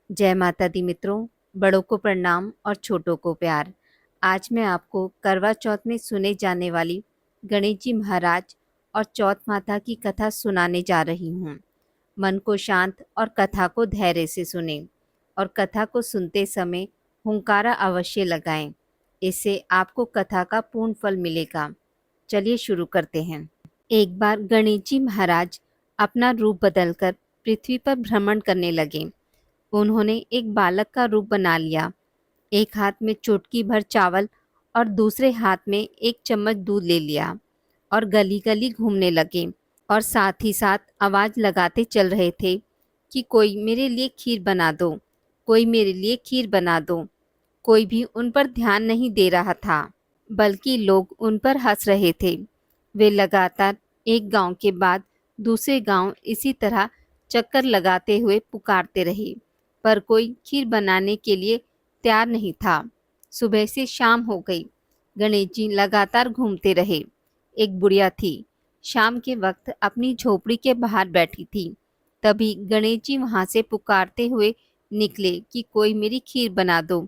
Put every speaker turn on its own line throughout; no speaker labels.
जय माता दी मित्रों, बड़ों को प्रणाम और छोटों को प्यार। आज मैं आपको करवा चौथ में सुने जाने वाली गणेश जी महाराज और चौथ माता की कथा सुनाने जा रही हूँ। मन को शांत और कथा को धैर्य से सुने और कथा को सुनते समय हुंकारा अवश्य लगाएं। इससे आपको कथा का पूर्ण फल मिलेगा। चलिए शुरू करते हैं। एक बार गणेश जी महाराज अपना रूप बदलकर पृथ्वी पर भ्रमण करने लगे। उन्होंने एक बालक का रूप बना लिया। एक हाथ में चुटकी भर चावल और दूसरे हाथ में एक चम्मच दूध ले लिया और गली गली घूमने लगे और साथ ही साथ आवाज़ लगाते चल रहे थे कि कोई मेरे लिए खीर बना दो, कोई मेरे लिए खीर बना दो। कोई भी उन पर ध्यान नहीं दे रहा था, बल्कि लोग उन पर हंस रहे थे। वे लगातार एक गांव के बाद दूसरे गांव इसी तरह चक्कर लगाते हुए पुकारते रहे, पर कोई खीर बनाने के लिए तैयार नहीं था। सुबह से शाम हो गई। गणेश जी लगातार घूमते रहे। एक बुढ़िया थी, शाम के वक्त अपनी झोपड़ी के बाहर बैठी थी। तभी गणेश जी वहां से पुकारते हुए निकले कि कोई मेरी खीर बना दो।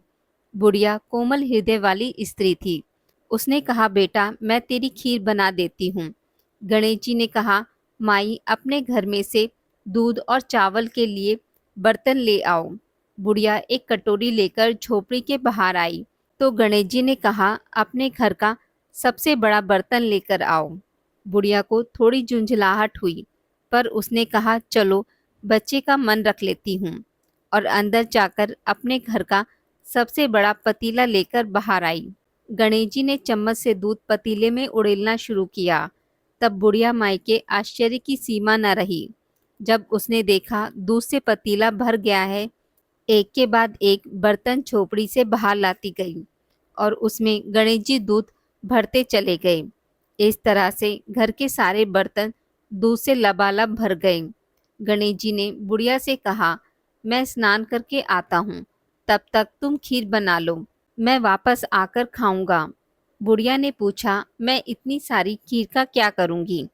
बुढ़िया कोमल हृदय वाली स्त्री थी। उसने कहा, बेटा मैं तेरी खीर बना देती हूँ। गणेश जी ने कहा, माई अपने घर में से दूध और चावल के लिए बर्तन ले आओ। बुढ़िया एक कटोरी लेकर झोपड़ी के बाहर आई तो गणेश जी ने कहा, अपने घर का सबसे बड़ा बर्तन लेकर आओ। बुढ़िया को थोड़ी झुंझलाहट हुई, पर उसने कहा, चलो बच्चे का मन रख लेती हूँ, और अंदर जाकर अपने घर का सबसे बड़ा पतीला लेकर बाहर आई। गणेश जी ने चम्मच से दूध पतीले में उड़ेलना शुरू किया। तब बुढ़िया माई के आश्चर्य की सीमा न रही। जब उसने देखा दूध से पतीला भर गया है, एक के बाद एक बर्तन झोपड़ी से बाहर लाती गई और उसमें गणेश जी दूध भरते चले गए। इस तरह से घर के सारे बर्तन दूध से लबालब भर गए। गणेश जी ने बुढ़िया से कहा, मैं स्नान करके आता हूँ, तब तक तुम खीर बना लो, मैं वापस आकर खाऊंगा। बुढ़िया ने पूछा, मैं इतनी सारी खीर का क्या करूँगी?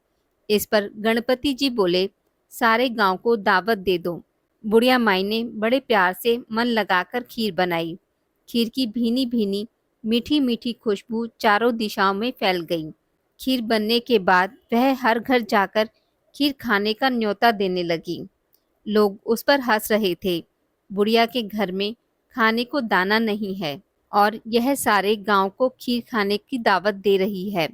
इस पर गणपति जी बोले, सारे गांव को दावत दे दो। बुढ़िया माई ने बड़े प्यार से मन लगाकर खीर बनाई। खीर की भीनी भीनी मीठी मीठी खुशबू चारों दिशाओं में फैल गई। खीर बनने के बाद वह हर घर जाकर खीर खाने का न्योता देने लगी। लोग उस पर हंस रहे थे। बुढ़िया के घर में खाने को दाना नहीं है और यह सारे गांव को खीर खाने की दावत दे रही है।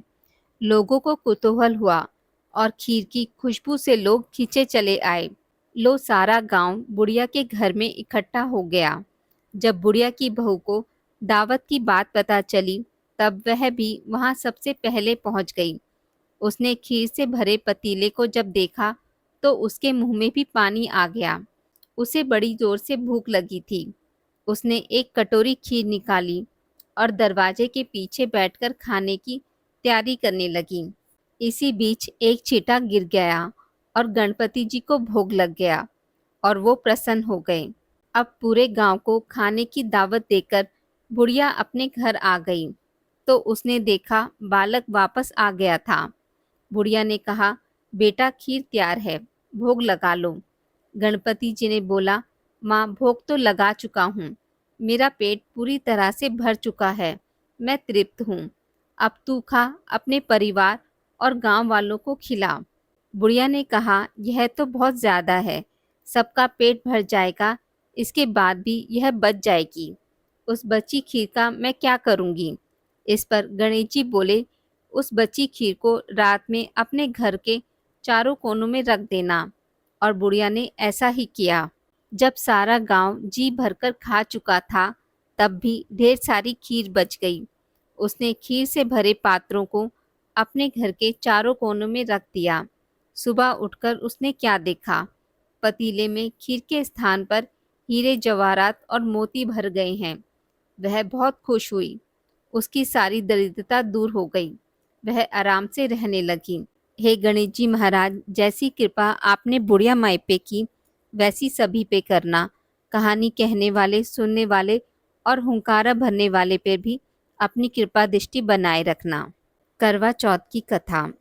लोगों को कुतूहल हुआ और खीर की खुशबू से लोग खींचे चले आए। लो सारा गांव बुढ़िया के घर में इकट्ठा हो गया। जब बुढ़िया की बहू को दावत की बात पता चली, तब वह भी वहां सबसे पहले पहुंच गई। उसने खीर से भरे पतीले को जब देखा तो उसके मुंह में भी पानी आ गया। उसे बड़ी जोर से भूख लगी थी। उसने एक कटोरी खीर निकाली और दरवाजे के पीछे बैठकर खाने की तैयारी करने लगी। इसी बीच एक छींटा गिर गया और गणपति जी को भोग लग गया और वो प्रसन्न हो गए। अब पूरे गांव को खाने की दावत देकर बुढ़िया अपने घर आ गई तो उसने देखा बालक वापस आ गया था। बुढ़िया ने कहा, बेटा खीर तैयार है, भोग लगा लो। गणपति जी ने बोला, माँ भोग तो लगा चुका हूँ, मेरा पेट पूरी तरह से भर चुका है, मैं तृप्त हूँ। अब तू खा, अपने परिवार और गांव वालों को खिला। बुढ़िया ने कहा, यह तो बहुत ज़्यादा है, सबका पेट भर जाएगा, इसके बाद भी यह बच जाएगी। उस बची खीर का मैं क्या करूँगी? इस पर गणेश जी बोले, उस बची खीर को रात में अपने घर के चारों कोनों में रख देना। और बुढ़िया ने ऐसा ही किया। जब सारा गांव जी भरकर खा चुका था, तब भी ढेर सारी खीर बच गई। उसने खीर से भरे पात्रों को अपने घर के चारों कोनों में रख दिया। सुबह उठकर उसने क्या देखा? पतीले में खीर के स्थान पर हीरे जवाहरात और मोती भर गए हैं। वह बहुत खुश हुई। उसकी सारी दरिद्रता दूर हो गई। वह आराम से रहने लगी। हे गणेश जी महाराज, जैसी कृपा आपने बुढ़िया माई पे की, वैसी सभी पे करना। कहानी कहने वाले, सुनने वाले और हुंकारा भरने वाले पे भी अपनी कृपा दृष्टि बनाए रखना। करवा चौथ की कथा।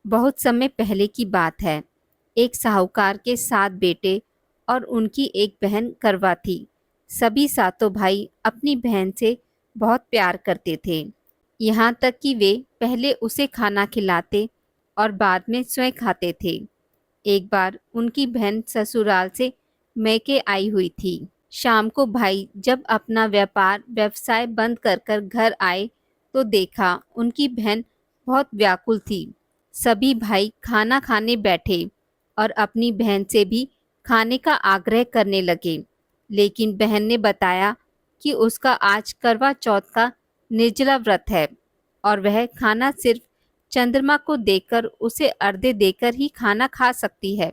बहुत समय पहले की बात है। एक साहूकार के 7 बेटे और उनकी एक बहन करवा थी। सभी सातों भाई अपनी बहन से बहुत प्यार करते थे, यहाँ तक कि वे पहले उसे खाना खिलाते और बाद में स्वयं खाते थे। एक बार उनकी बहन ससुराल से मैके आई हुई थी। शाम को भाई जब अपना व्यवसाय बंद कर कर घर आए तो देखा उनकी बहन बहुत व्याकुल थी। सभी भाई खाना खाने बैठे और अपनी बहन से भी खाने का आग्रह करने लगे, लेकिन बहन ने बताया कि उसका आज करवा चौथ का निर्जला व्रत है और वह खाना सिर्फ चंद्रमा को देखकर उसे अर्घ्य देकर ही खाना खा सकती है।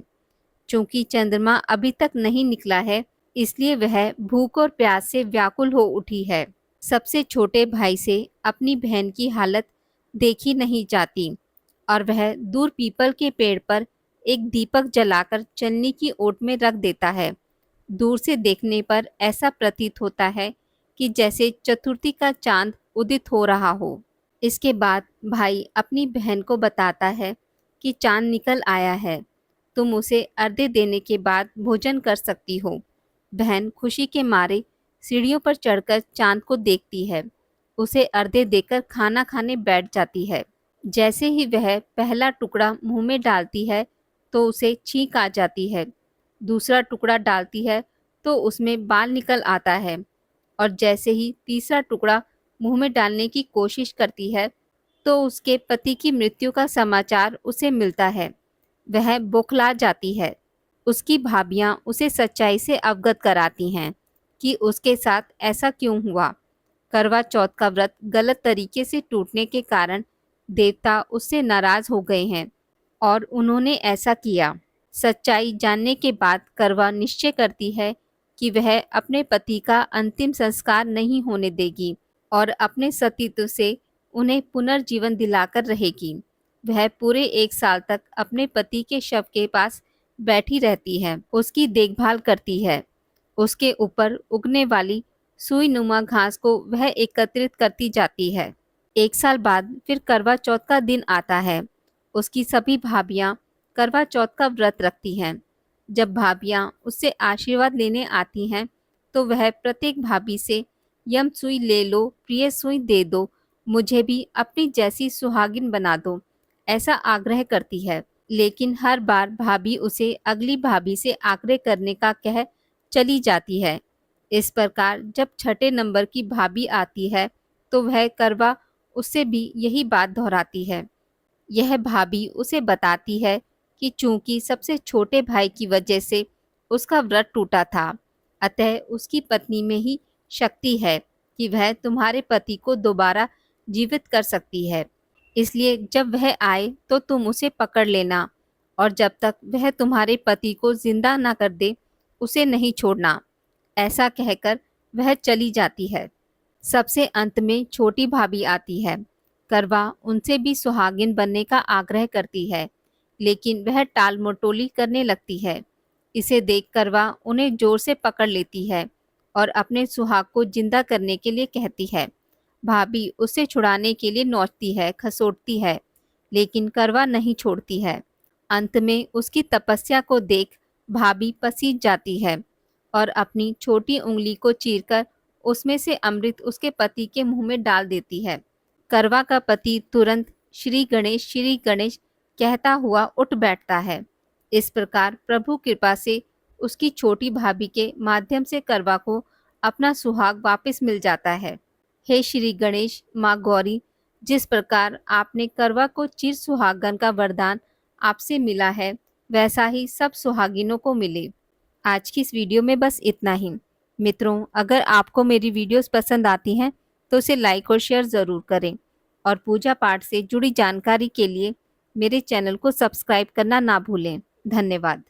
चूंकि चंद्रमा अभी तक नहीं निकला है, इसलिए वह भूख और प्यास से व्याकुल हो उठी है। सबसे छोटे भाई से अपनी बहन की हालत देखी नहीं जाती और वह दूर पीपल के पेड़ पर एक दीपक जलाकर चलनी की ओट में रख देता है। दूर से देखने पर ऐसा प्रतीत होता है कि जैसे चतुर्थी का चांद उदित हो रहा हो। इसके बाद भाई अपनी बहन को बताता है कि चांद निकल आया है, तुम उसे अर्घ्य देने के बाद भोजन कर सकती हो। बहन खुशी के मारे सीढ़ियों पर चढ़कर चांद को देखती है, उसे अर्घ्य देकर खाना खाने बैठ जाती है। जैसे ही वह पहला टुकड़ा मुंह में डालती है तो उसे छींक आ जाती है। दूसरा टुकड़ा डालती है तो उसमें बाल निकल आता है और जैसे ही तीसरा टुकड़ा मुंह में डालने की कोशिश करती है तो उसके पति की मृत्यु का समाचार उसे मिलता है। वह बौखला जाती है। उसकी भाभियां उसे सच्चाई से अवगत कराती हैं कि उसके साथ ऐसा क्यों हुआ। करवा चौथ का व्रत गलत तरीके से टूटने के कारण देवता उससे नाराज हो गए हैं और उन्होंने ऐसा किया। सच्चाई जानने के बाद करवा निश्चय करती है कि वह अपने पति का अंतिम संस्कार नहीं होने देगी और अपने सतीत्व से उन्हें पुनर्जीवन दिलाकर रहेगी। वह पूरे 1 साल तक अपने पति के शव के पास बैठी रहती है, उसकी देखभाल करती है। उसके ऊपर उगने वाली सुई नुमा घास को वह एकत्रित करती जाती है। 1 साल बाद फिर करवा चौथ का दिन आता है। उसकी सभी भाभियां करवा चौथ का व्रत रखती हैं। जब भाभियां उससे आशीर्वाद लेने आती हैं तो वह प्रत्येक भाभी से यम सुई ले लो, प्रिय सुई दे दो, मुझे भी अपनी जैसी सुहागिन बना दो, ऐसा आग्रह करती है। लेकिन हर बार भाभी उसे अगली भाभी से आग्रह करने का कह चली जाती है। इस प्रकार जब छठे नंबर की भाभी आती है तो वह करवा उससे भी यही बात दोहराती है। यह भाभी उसे बताती है कि चूंकि सबसे छोटे भाई की वजह से उसका व्रत टूटा था, अतः उसकी पत्नी में ही शक्ति है कि वह तुम्हारे पति को दोबारा जीवित कर सकती है। इसलिए जब वह आए तो तुम उसे पकड़ लेना और जब तक वह तुम्हारे पति को जिंदा ना कर दे उसे नहीं छोड़ना। ऐसा कहकर वह चली जाती है। सबसे अंत में छोटी भाभी आती है। करवा उनसे भी सुहागिन बनने का आग्रह करती है, लेकिन वह टाल मटोली करने लगती है। इसे देख करवा उन्हें जोर से पकड़ लेती है और अपने सुहाग को जिंदा करने के लिए कहती है। भाभी उसे छुड़ाने के लिए नोचती है, खसोटती है, लेकिन करवा नहीं छोड़ती है। अंत में उसकी तपस्या को देख भाभी पसीज जाती है और अपनी छोटी उंगली को चीरकर उसमें से अमृत उसके पति के मुंह में डाल देती है। करवा का पति तुरंत श्री गणेश कहता हुआ उठ बैठता है। इस प्रकार प्रभु कृपा से उसकी छोटी भाभी के माध्यम से करवा को अपना सुहाग वापस मिल जाता है। हे श्री गणेश, माँ गौरी, जिस प्रकार आपने करवा को चिर सुहागन का वरदान आपसे मिला है, वैसा ही सब सुहागिनों को मिले। आज की इस वीडियो में बस इतना ही। मित्रों, अगर आपको मेरी वीडियोस पसंद आती हैं तो इसे लाइक और शेयर ज़रूर करें और पूजा पाठ से जुड़ी जानकारी के लिए मेरे चैनल को सब्सक्राइब करना ना भूलें। धन्यवाद।